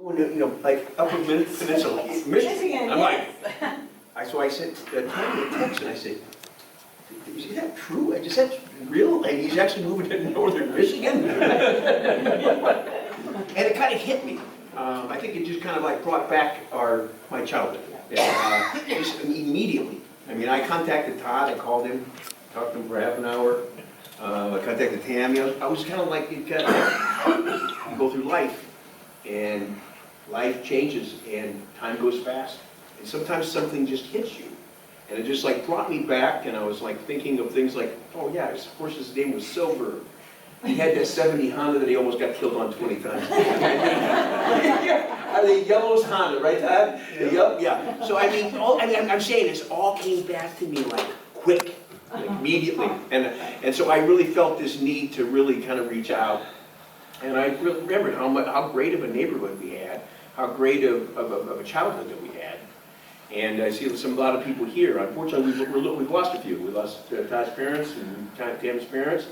Like Upper Peninsula, Michigan, I'm like, yes. so I sent Tom a text and I said, is that true? Is that real? And he's actually moving to northern Michigan? And it kind of hit me. I think it just kind of like brought back my childhood. Just immediately. I mean, I contacted Todd, I called him, talked to him for half an hour. I contacted Tammy. I was kind of like, you go through life, and life changes, and time goes fast. And sometimes something just hits you. And it just like brought me back, and I was like thinking of things like, oh yeah, of course his name was Silver. He had that 70 Honda that he almost got killed on 20 times. Are they yellow's Honda, right, Todd? Yeah. So I mean, I'm saying this all came back to me like quick, like immediately. And so I really felt this need to really kind of reach out. And I really remembered how great of a neighborhood we had, how great of a childhood that we had. And I see a lot of people here. Unfortunately, we've lost a few. We lost Todd's parents and Tam's parents,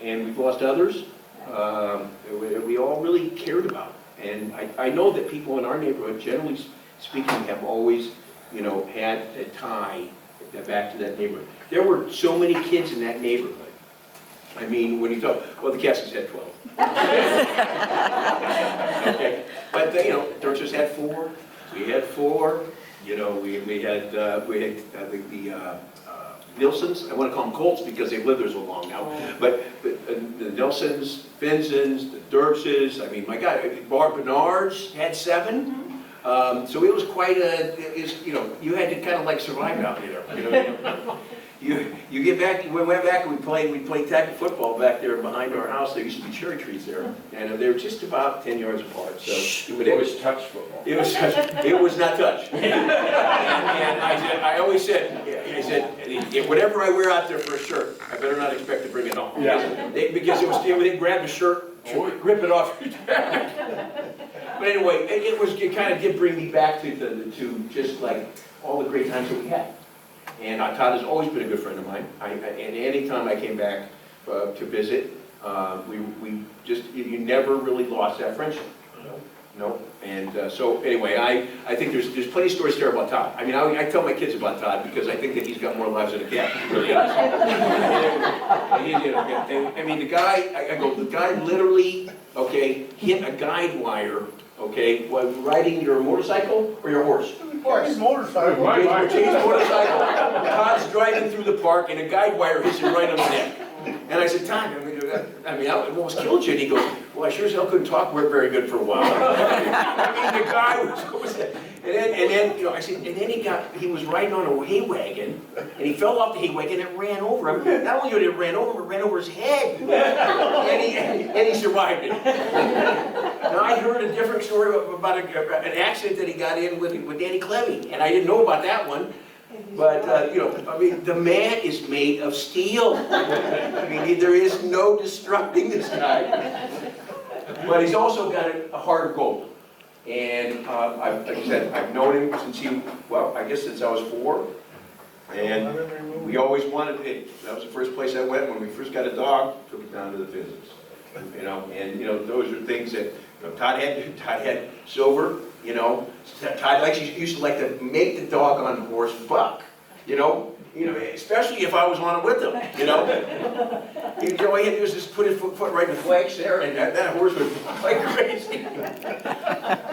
and we've lost others. We all really cared about. And I know that people in our neighborhood, generally speaking, have always, had a tie back to that neighborhood. There were so many kids in that neighborhood. I mean, when you talk, well, the Caskets had 12. Okay. But Dorchester had 4. We had 4. We had the Nilsons. I want to call them Colts because they've lived there so long now. But the Nilsons, Finzens, the Dirkses. I mean, my God, Bernards had 7. So it was quite you had to kind of like survive out there. You get back, we went back and we played tackle football back there behind our house. There used to be cherry trees there, and they were just about 10 yards apart. So it was touch football. It was not touch. And I always said, whatever I wear out there for a shirt, I better not expect to bring it home. Yeah. Because they grab the shirt, rip it off your back. But anyway, it kind of did bring me back to just like all the great times that we had. And Todd has always been a good friend of mine. And any time I came back to visit, you never really lost that friendship. No. And so anyway, I think there's plenty of stories there about Todd. I mean, I tell my kids about Todd because I think that he's got more lives than a cat. He really does. I mean, the guy literally, hit a guide wire, while riding your motorcycle or your horse. His motorcycle. His motorcycle. Todd's driving through the park and a guide wire hits him right on the neck. And I said, Todd, I almost killed you. And he goes, well, I sure as hell couldn't talk very good for a while. I mean, the guy was, and then I said, and then he was riding on a hay wagon, and he fell off the hay wagon and it ran over him. Not only did it ran over him, it ran over his head. And he survived it. Now, I heard a different story about an accident that he got in with Danny Clevy, and I didn't know about that one. But, the man is made of steel. I mean, there is no destructing this guy. But he's also got a heart of gold. And, like I said, I've known him since since I was 4. And we always wanted it. That was the first place I went when we first got a dog, took it down to the Finzens. Those are things that, Todd had Silver. Todd used to like to make the dog on horse buck, especially if I was on it with him, All he had to do was just put his foot right in the flanks there, and that horse would like crazy.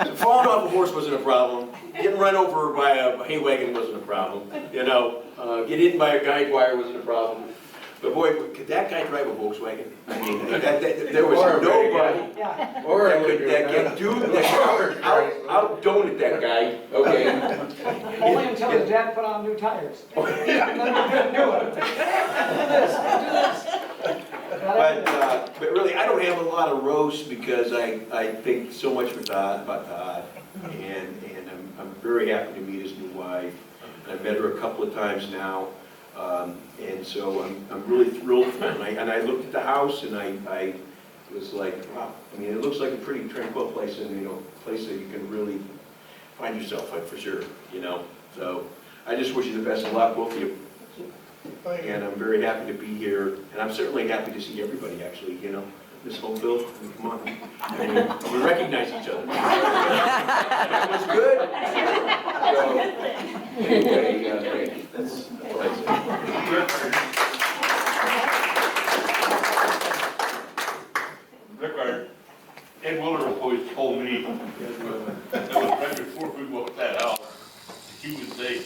So falling off a horse wasn't a problem. Getting run over by a hay wagon wasn't a problem. Getting hit by a guide wire wasn't a problem. But boy, could that guy drive a Volkswagen? I mean, there was nobody that could out-donut that guy, Only until his dad put on new tires. Then we couldn't do it. Do this. But really, I don't have a lot of roast because I think so much about Todd, and I'm very happy to meet his new wife. I've met her a couple of times now. And so I'm really thrilled for him. And I looked at the house and I was like, wow. I mean, it looks like a pretty tranquil place, and a place that you can really find yourself at for sure. So I just wish you the best of luck, both of you. And I'm very happy to be here, and I'm certainly happy to see everybody. Actually, Miss Homefield, come on. I mean, we recognize each other. That was good. So, anyway, that's what I Rick, Ed Willer always told me, that was right before we bought that house, he would say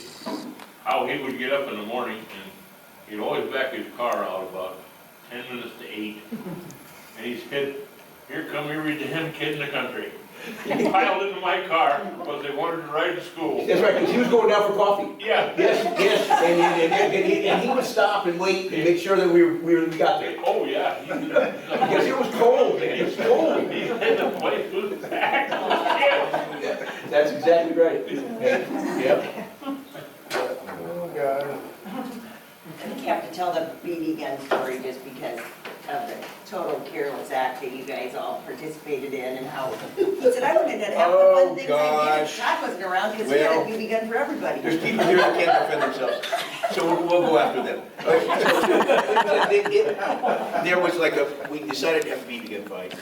how he would get up in the morning and he'd always back his car out about 10 minutes to 8. And he said, here come every damn kid in the country. He piled into my car because they wanted to ride to school. That's right, because he was going down for coffee. Yeah. Yes, and he would stop and wait and make sure that we got there. Oh, yeah. Because it was cold, man, it was cold. He said the place was packed with kids. That's exactly right. Yep. Oh, God. I think you have to tell the BB gun story just because of the total careless act that you guys all participated in and how, he said, I wouldn't have done half the fun things I did. Todd wasn't around because he had a BB gun for everybody. There's people here that can't defend themselves, so we'll go after them. There was like we decided to have a BB gun fight.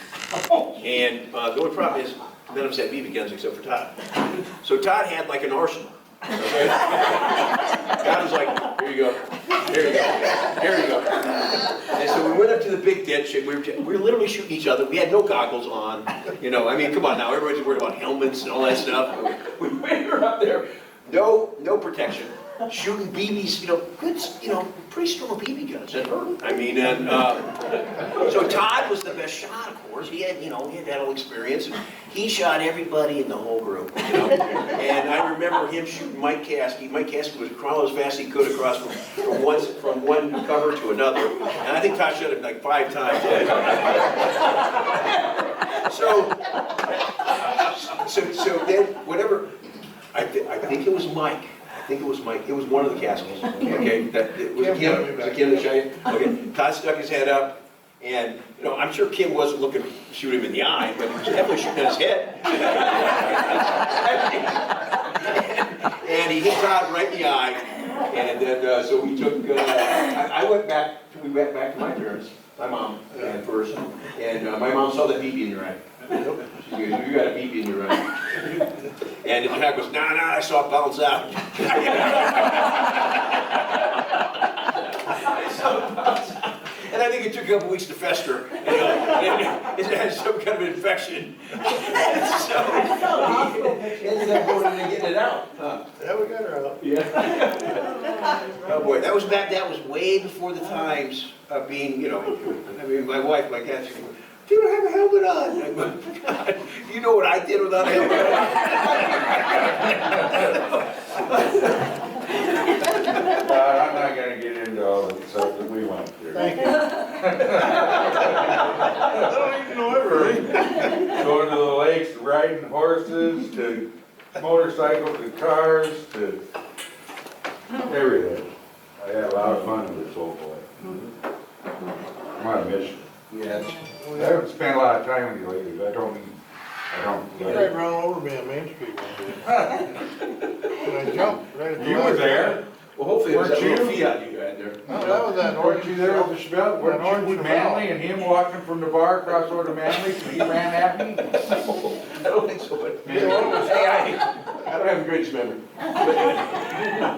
And the only problem is, none of us had BB guns except for Todd. So Todd had like an arsenal. Okay? Todd was like, here you go, here you go, here you go. And so we went up to the big ditch and we were literally shooting each other. We had no goggles on, you know, I mean, come on now, everybody's worried about helmets and all that stuff. We were up there, no protection, shooting BBs, you know, good, you know, pretty strong BB guns that hurt. I mean, and so Todd was the best shot, of course. He had, you know, he had that whole experience. And he shot everybody in the whole group, you know. And I remember him shooting Mike Caskey. Mike Caskey was crawling as fast as he could across from one cover to another. And I think Todd shot him like 5 times. So then, whatever, I think it was Mike. I think it was Mike. It was one of the Caskys. Okay, it was Kim. Was it Kim that shot you? Okay. Todd stuck his head up, and you know, I'm sure Kim wasn't looking to shoot him in the eye, but he was definitely shooting at his head. And he hit Todd right in the eye, and then so we took. We went back to my parents, my mom at first, and my mom saw that BB in your eye. She goes, you got a BB in your eye. And the guy goes, nah, I saw it bounce out. And I think it took a couple weeks to fester. And it had some kind of infection. So he ended up going in and getting it out. Yeah, we got her out. Yeah. Oh boy, that was way before the times of being, you know, I mean, my wife, my cat, she goes, you don't have a helmet on. I go, God, you know what I did without a helmet on? I'm not gonna get into all the stuff that we went through. Thank you. I don't even know everything. Going to the lakes, riding horses, to motorcycles, to cars, to everything. I had a lot of fun with this old boy. I'm on a mission. Yes. I haven't spent a lot of time with you lately, but I don't. You right run over me on Main Street one day. And I jumped right at the You were last there. Well, hopefully it was that Weren't little you? Fiat you had there. No, that was that Weren't orange. you there with the Schmidt? Weren't you with Manley and him walking from the bar across over to Manley and he ran at me? I don't think so, but Yeah. hey, I don't have the greatest memory.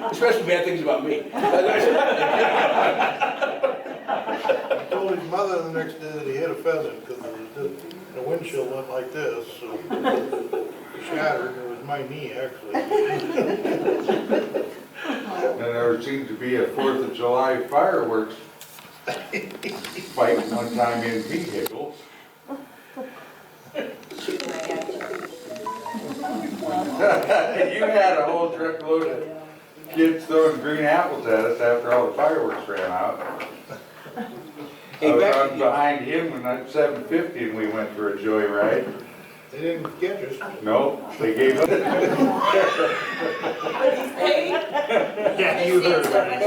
Especially bad things about me. I told his mother the next day that he hit a pheasant because the windshield went like this, so it shattered. It was my knee, actually. And there seemed to be a 4th of July fireworks fight one time in vehicles. You had a whole truckload of kids throwing green apples at us after all the fireworks ran out. I was on behind him when at 7:50 and we went for a joyride. They didn't catch us. No, they gave up. Yeah, you heard about it.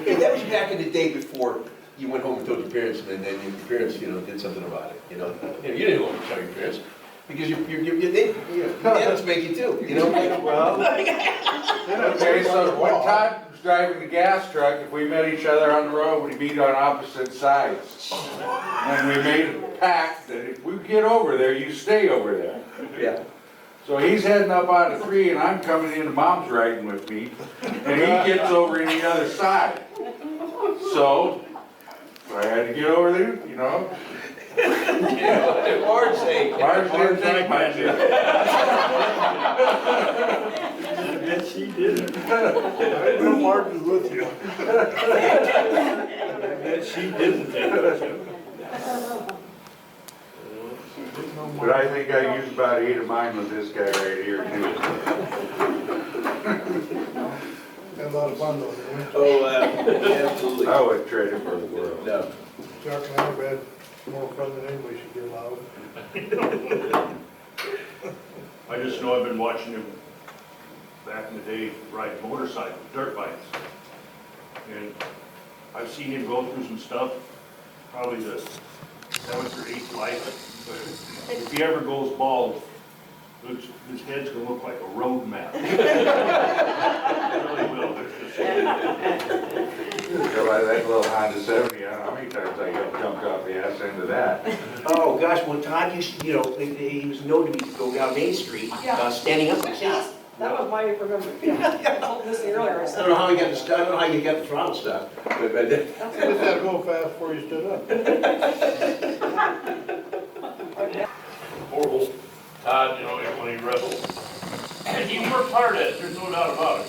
Hey, that was back in the day before you went home and told your parents, and then your parents, you know, did something about it, you know. You didn't go home and tell your parents, because your parents make you too, you know. Well, okay, so when Todd driving the gas truck, if we met each other on the road, we'd meet on opposite sides. And we made a pact that if we get over there, you stay over there. Yeah. So he's heading up on the 3 and I'm coming in, Mom's riding with me, and he gets over in the other side. So, I had to get over there, you know. Marge say. Marge didn't think much of it. Yes, she did. I didn't know Mark was with you. That she didn't think of it. But I think I used about 8 of mine with this guy right here too. Had a lot of fun though, didn't we? Oh, absolutely. I would trade it for the world. No. Chuck and I have had more fun than anybody should be allowed. I just know I've been watching him back in the day ride motorcycles, dirt bikes. And I've seen him go through some stuff, probably the 7th or 8th life. But if he ever goes bald, his head's gonna look like a road map. It really will. So by that little Honda 70, I don't know how many times I got jumped off the ass end of that. Oh, gosh, well, Todd used to, he was known to go down Main Street, standing up and saying, That was my, remember, I told this earlier. I don't know how he got the stuff, I don't know how you got the throttle stuff, but Just had to go fast before you stood up. Horrible. Todd, when he wrestled. And he worked hard at it, there's no doubt about it.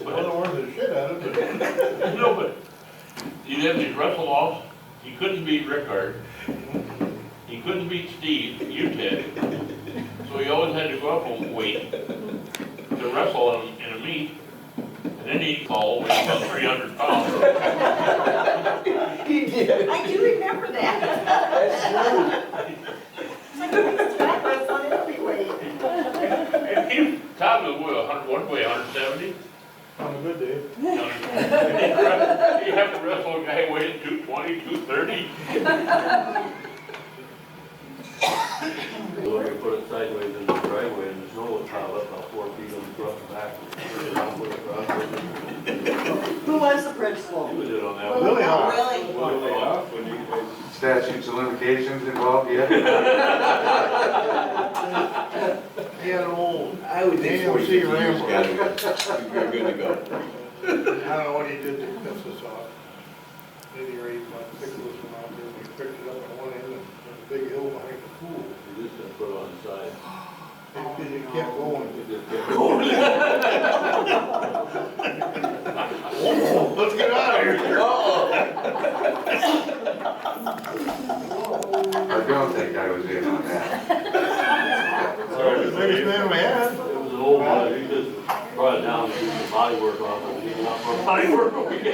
Well, I learned the shit out of it. No, but he'd have these wrestle-offs. He couldn't beat Rickard. He couldn't beat Steve, you did. So he always had to go up and wait to wrestle in a meet. And then he'd fall when he was about 300 pounds. he did. I do remember that. It's like, it's backwards on every way. And Todd was, what, 170? On a good day. He'd have to wrestle a guy weighing 220, 230. So you put it sideways in the driveway and the snow would pile up about 4 feet on the front and back. Who was the principal? He was it on that one. Really hard. Really? Statutes of limitations involved yet? He had an old, I would think AMC 40 years Rambo. ago, you're good to go. I don't know what he did to piss us off. Maybe or 8 months, picked this one out there, and we picked it up on one end, and there's a big hill behind the pool. You just gotta put it on the side. Because you kept going. You just kept Let's get out of here. I don't think I was in on that. Sorry, the biggest man we had. It was an old one, you just brought it down and did the body work off of it. Not more body work, but we got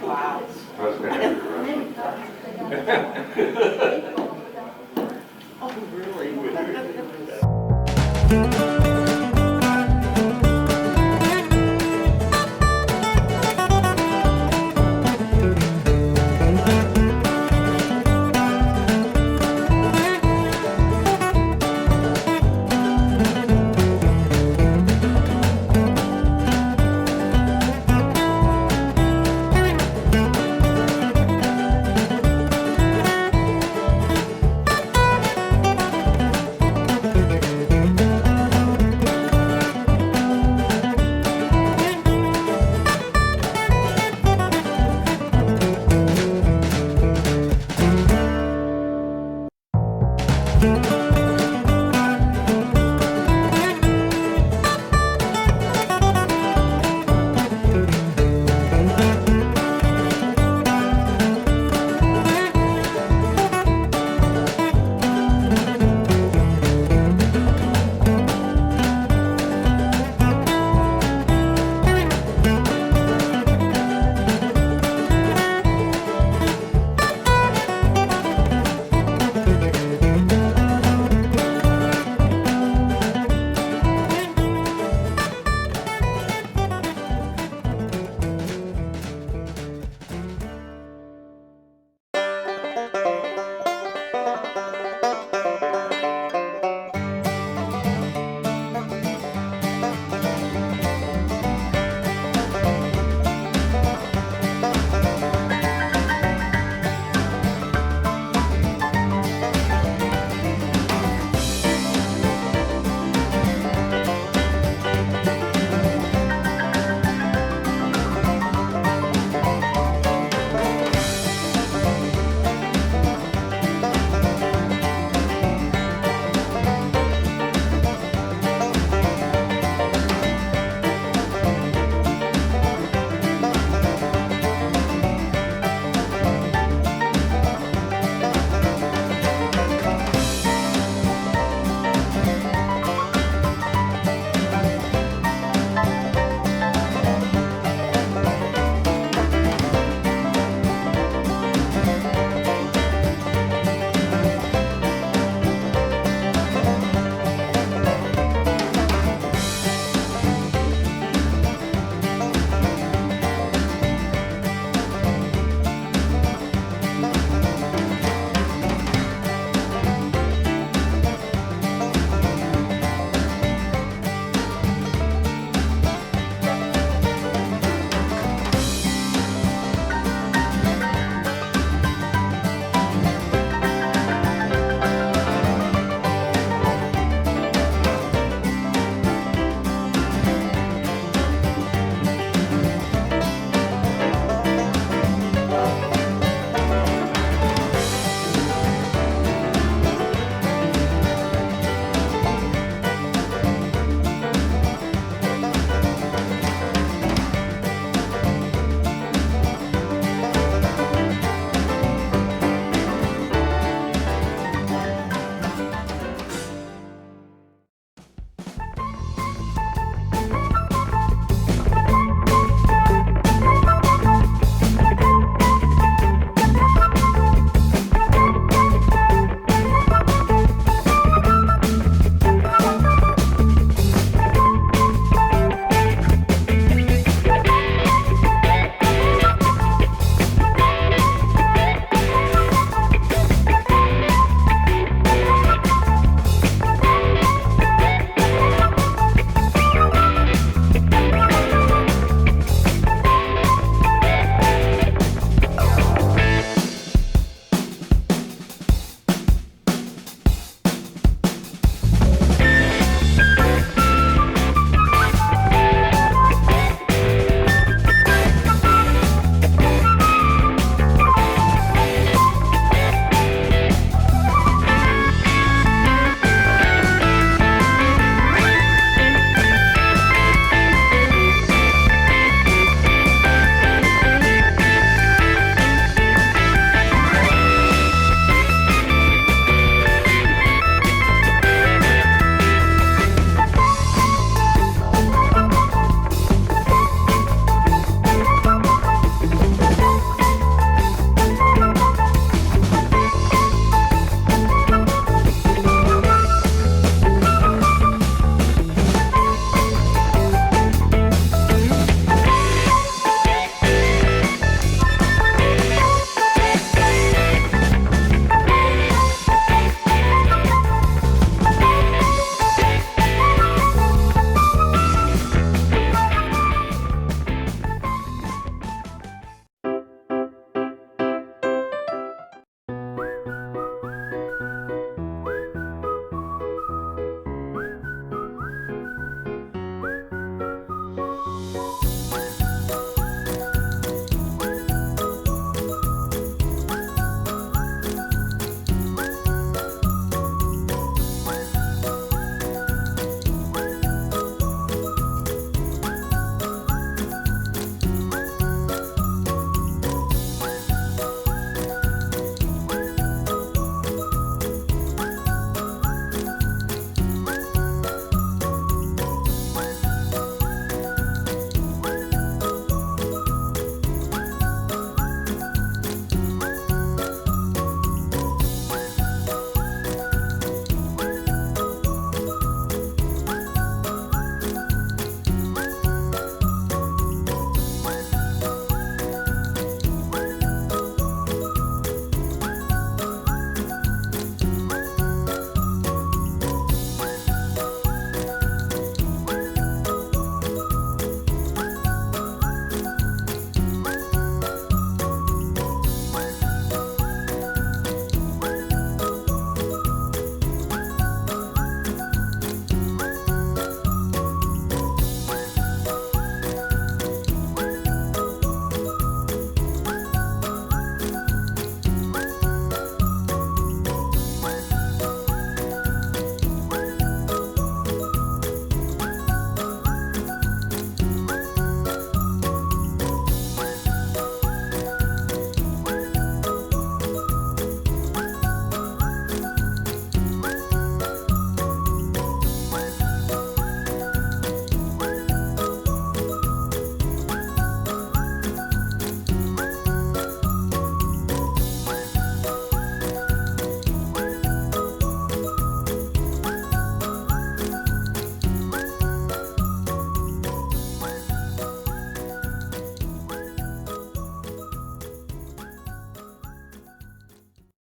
Wow. Must have been every Oh, really?